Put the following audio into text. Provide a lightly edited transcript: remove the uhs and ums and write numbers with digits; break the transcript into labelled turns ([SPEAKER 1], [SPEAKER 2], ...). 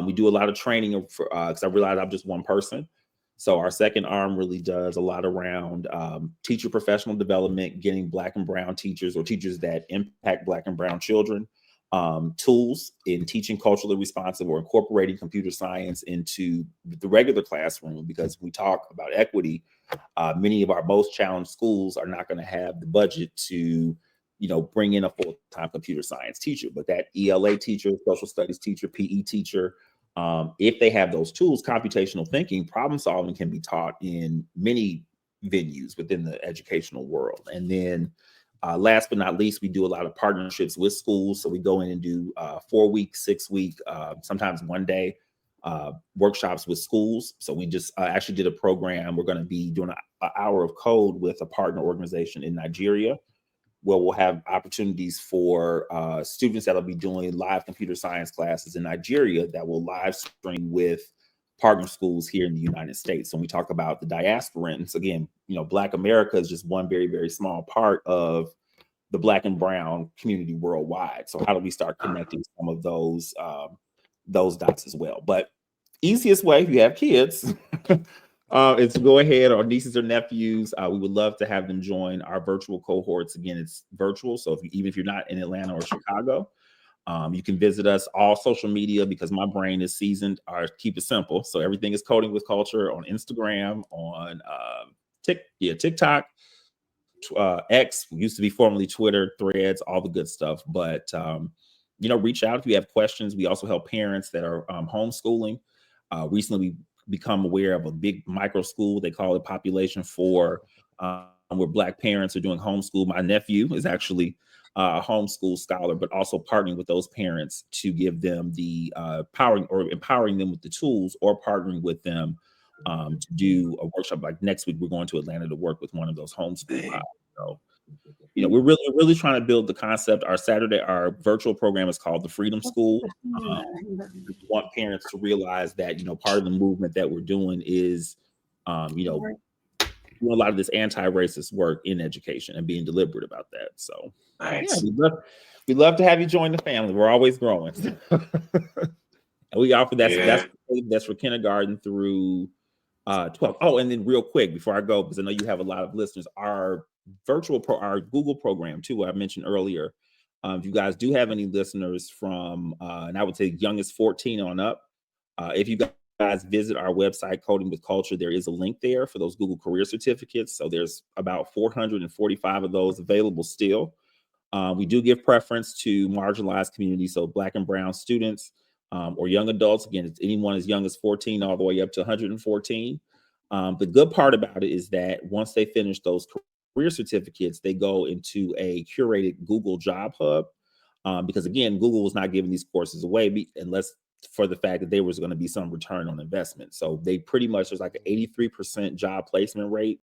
[SPEAKER 1] We do a lot of training for because I realize I'm just one person. So our second arm really does a lot around teacher professional development, getting Black and Brown teachers or teachers that impact Black and Brown children, tools in teaching culturally responsive or incorporating computer science into the regular classroom. Because when we talk about equity, many of our most challenged schools are not going to have the budget to, bring in a full-time computer science teacher, but that ELA teacher, social studies teacher, PE teacher, if they have those tools, computational thinking, problem solving can be taught in many venues within the educational world. And then last but not least, we do a lot of partnerships with schools. So we go in and do 4 week, 6 week, sometimes one day workshops with schools. So we just actually did a program. We're going to be doing an hour of code with a partner organization in Nigeria, where we'll have opportunities for students that'll be doing live computer science classes in Nigeria that will live stream with partner schools here in the United States. So when we talk about the diasporans, again, Black America is just one very, very small part of the Black and Brown community worldwide. So how do we start connecting some of those dots as well? But easiest way, if you have kids, is to go ahead, or nieces or nephews. We would love to have them join our virtual cohorts. Again, it's virtual. So even if you're not in Atlanta or Chicago, you can visit us all social media, because my brain is seasoned. Or keep it simple. So everything is Coding with Culture on Instagram, on TikTok, X, used to be formerly Twitter, Threads, all the good stuff. But reach out if you have questions. We also help parents that are homeschooling. Recently, we become aware of a big micro school, they call it Population 4, where Black parents are doing homeschool. My nephew is actually a homeschool scholar, but also partnering with those parents to give them the empowering them with the tools, or partnering with them to do a workshop. Like next week, we're going to Atlanta to work with one of those homeschool. So, we're really trying to build the concept. Our virtual program is called the Freedom School. We want parents to realize that, part of the movement that we're doing is, doing a lot of this anti-racist work in education and being deliberate about that. So,
[SPEAKER 2] Nice.
[SPEAKER 1] we'd love to have you join the family. We're always growing. And we offer that's for kindergarten through 12. Oh, and then real quick before I go, because I know you have a lot of listeners, our Google program too, I mentioned earlier. If you guys do have any listeners from, and I would say youngest 14 on up, if you guys visit our website, Coding with Culture, there is a link there for those Google Career Certificates. So there's about 445 of those available still. We do give preference to marginalized communities, so Black and Brown students, or young adults. Again, it's anyone as young as 14 all the way up to 114. The good part about it is that once they finish those career certificates, they go into a curated Google Job Hub, because again, Google was not giving these courses away unless for the fact that there was going to be some return on investment. So they pretty much, there's like an 83% job placement rate